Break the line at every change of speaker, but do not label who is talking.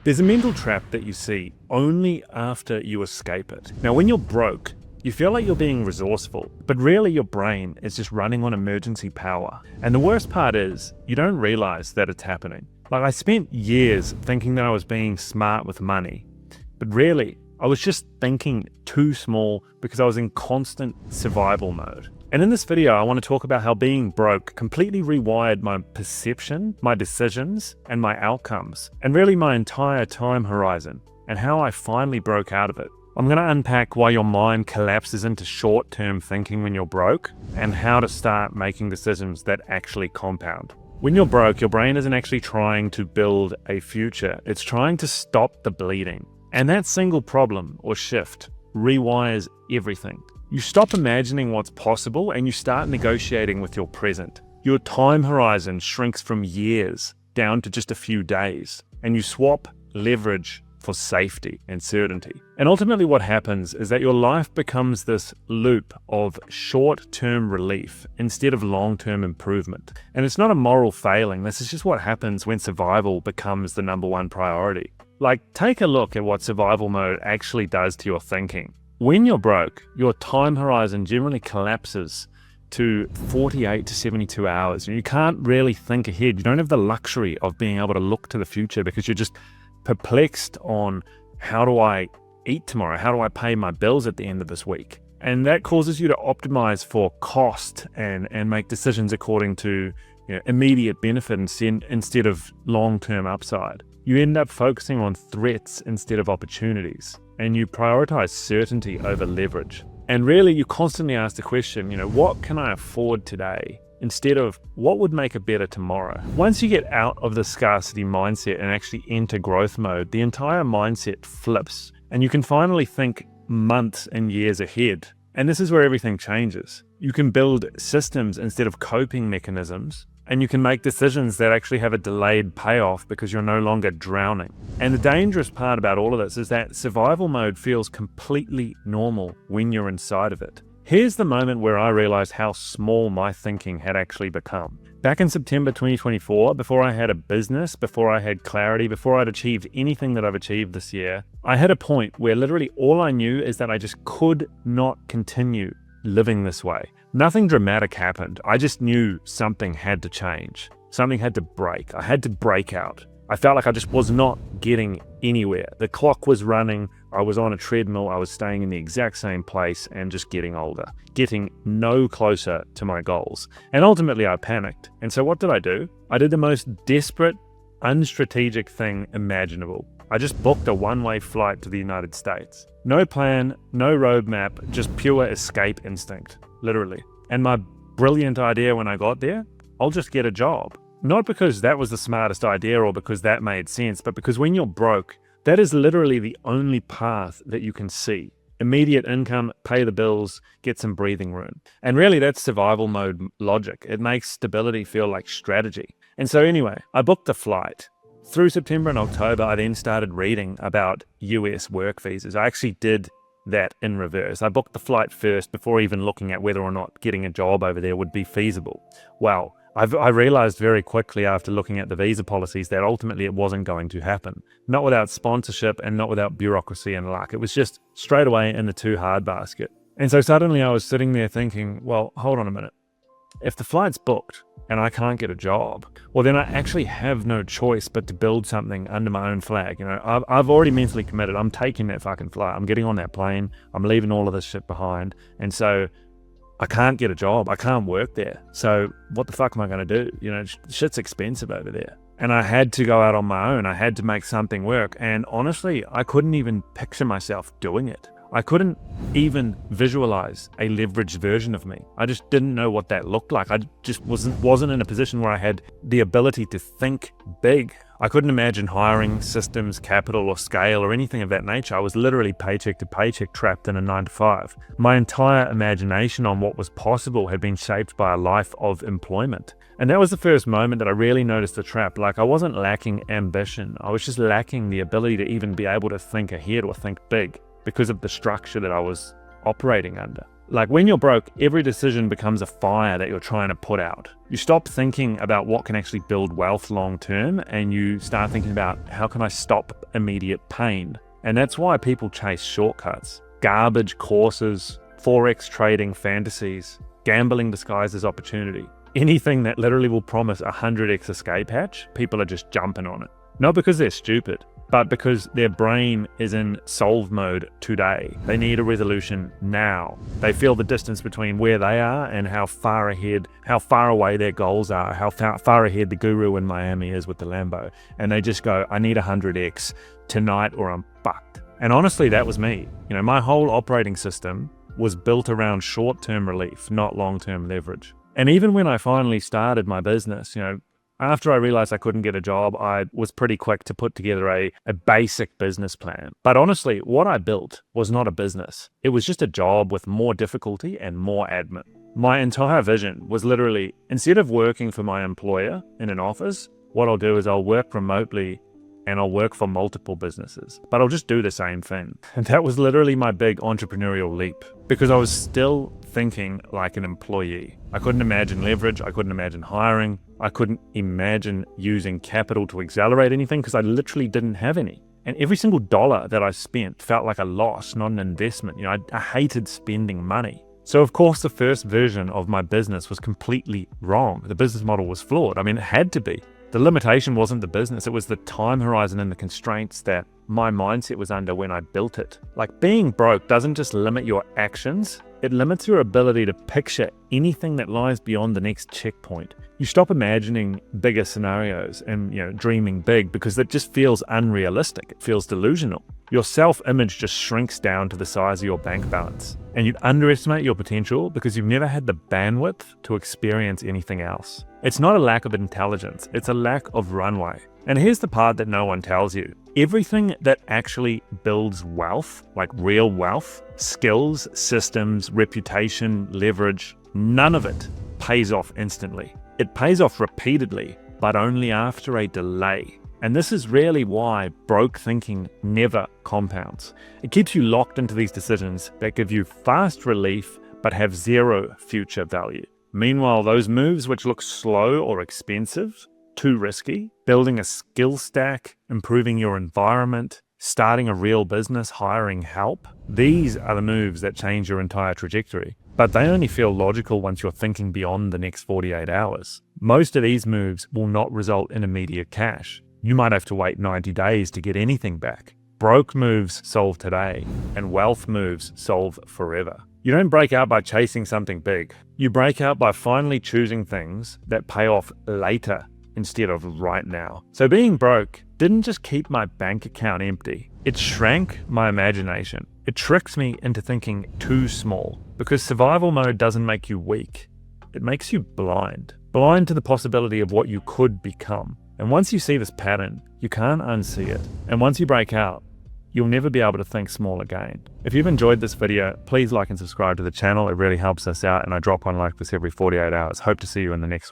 There's a mental trap that you see only after you escape it. Now, when you're broke, you feel like you're being resourceful, but really your brain is just running on emergency power. And the worst part is, you don't realize that it's happening. Like, I spent years thinking that I was being smart with money, but really, I was just thinking too small because I was in constant survival mode. And in this video, I want to talk about how being broke completely rewired my perception, my decisions, and my outcomes, and really my entire time horizon, and how I finally broke out of it. I'm going to unpack why your mind collapses into short-term thinking when you're broke, and how to start making decisions that actually compound. When you're broke, your brain isn't actually trying to build a future, it's trying to stop the bleeding. And that single problem or shift rewires everything. You stop imagining what's possible and you start negotiating with your present. Your time horizon shrinks from years down to just a few days, and you swap leverage for safety and certainty. And ultimately what happens is that your life becomes this loop of short-term relief instead of long-term improvement. And it's not a moral failing, this is just what happens when survival becomes the number one priority. Like, take a look at what survival mode actually does to your thinking. When you're broke, your time horizon generally collapses to 48 to 72 hours. And you can't really think ahead. You don't have the luxury of being able to look to the future because you're just perplexed on, how do I eat tomorrow? How do I pay my bills at the end of this week? And that causes you to optimize for cost and make decisions according to immediate benefit instead of long-term upside. You end up focusing on threats instead of opportunities, and you prioritize certainty over leverage. And really, you constantly ask the question, what can I afford today? Instead of what would make a better tomorrow. Once you get out of the scarcity mindset and actually enter growth mode, the entire mindset flips, and you can finally think months and years ahead. And this is where everything changes. You can build systems instead of coping mechanisms, and you can make decisions that actually have a delayed payoff because you're no longer drowning. And the dangerous part about all of this is that survival mode feels completely normal when you're inside of it. Here's the moment where I realized how small my thinking had actually become. Back in September 2024, before I had a business, before I had clarity, before I'd achieved anything that I've achieved this year, I had a point where literally all I knew is that I just could not continue living this way. Nothing dramatic happened. I just knew something had to change. Something had to break. I had to break out. I felt like I just was not getting anywhere. The clock was running. I was on a treadmill. I was staying in the exact same place and just getting older, getting no closer to my goals. And ultimately I panicked. And so what did I do? I did the most desperate, unstrategic thing imaginable. I just booked a one-way flight to the United States. No plan, no roadmap, just pure escape instinct, literally. And my brilliant idea when I got there, I'll just get a job. Not because that was the smartest idea or because that made sense, but because when you're broke, that is literally the only path that you can see. Immediate income, pay the bills, get some breathing room. And really that's survival mode logic. It makes stability feel like strategy. And so anyway, I booked the flight. Through September and October, I then started reading about US work visas. I actually did that in reverse. I booked the flight first before even looking at whether or not getting a job over there would be feasible. Well, I realized very quickly after looking at the visa policies that ultimately it wasn't going to happen. Not without sponsorship and not without bureaucracy and luck. It was just straight away in the too hard basket. And so suddenly I was sitting there thinking, well, hold on a minute. If the flight's booked and I can't get a job, well then I actually have no choice but to build something under my own flag. I've already mentally committed. I'm taking that fucking flight. I'm getting on that plane. I'm leaving all of this shit behind. And so I can't get a job. I can't work there. So what the fuck am I going to do? Shit's expensive over there. And I had to go out on my own. I had to make something work. And honestly, I couldn't even picture myself doing it. I couldn't even visualize a leveraged version of me. I just didn't know what that looked like. I just wasn't in a position where I had the ability to think big. I couldn't imagine hiring systems, capital, or scale, or anything of that nature. I was literally paycheck to paycheck trapped in a 9-to-5. My entire imagination on what was possible had been shaped by a life of employment. And that was the first moment that I really noticed the trap. Like, I wasn't lacking ambition. I was just lacking the ability to even be able to think ahead or think big because of the structure that I was operating under. Like when you're broke, every decision becomes a fire that you're trying to put out. You stop thinking about what can actually build wealth long term, and you start thinking about how can I stop immediate pain. And that's why people chase shortcuts, garbage courses, forex trading fantasies, gambling disguised as opportunity. Anything that literally will promise a 100x escape hatch, people are just jumping on it. Not because they're stupid, but because their brain is in solve mode today. They need a resolution now. They feel the distance between where they are and how far away their goals are, how far ahead the guru in Miami is with the Lambo. And they just go, I need 100x tonight or I'm fucked. And honestly, that was me. You know, my whole operating system was built around short-term relief, not long-term leverage. And even when I finally started my business, you know, after I realized I couldn't get a job, I was pretty quick to put together a basic business plan. But honestly, what I built was not a business. It was just a job with more difficulty and more admin. My entire vision was literally, instead of working for my employer in an office, what I'll do is I'll work remotely and I'll work for multiple businesses, but I'll just do the same thing. And that was literally my big entrepreneurial leap, because I was still thinking like an employee. I couldn't imagine leverage. I couldn't imagine hiring. I couldn't imagine using capital to accelerate anything because I literally didn't have any. And every single dollar that I spent felt like a loss, not an investment. You know, I hated spending money. So of course, the first version of my business was completely wrong. The business model was flawed. I mean, it had to be. The limitation wasn't the business, it was the time horizon and the constraints that my mindset was under when I built it. Like being broke doesn't just limit your actions, it limits your ability to picture anything that lies beyond the next checkpoint. You stop imagining bigger scenarios and, you know, dreaming big because it just feels unrealistic, it feels delusional. Your self-image just shrinks down to the size of your bank balance. And you underestimate your potential because you've never had the bandwidth to experience anything else. It's not a lack of intelligence, it's a lack of runway. And here's the part that no one tells you. Everything that actually builds wealth, like real wealth, skills, systems, reputation, leverage, none of it pays off instantly. It pays off repeatedly, but only after a delay. And this is really why broke thinking never compounds. It keeps you locked into these decisions that give you fast relief, but have zero future value. Meanwhile, those moves which look slow or expensive, too risky, building a skill stack, improving your environment, starting a real business, hiring help, these are the moves that change your entire trajectory. But they only feel logical once you're thinking beyond the next 48 hours. Most of these moves will not result in immediate cash. You might have to wait 90 days to get anything back. Broke moves solve today, and wealth moves solve forever. You don't break out by chasing something big. You break out by finally choosing things that pay off later instead of right now. So being broke didn't just keep my bank account empty. It shrank my imagination. It tricks me into thinking too small, because survival mode doesn't make you weak. It makes you blind. Blind to the possibility of what you could become. And once you see this pattern, you can't unsee it. And once you break out, you'll never be able to think small again. If you've enjoyed this video, please like and subscribe to the channel. It really helps us out, and I drop one like this every 48 hours. Hope to see you in the next one.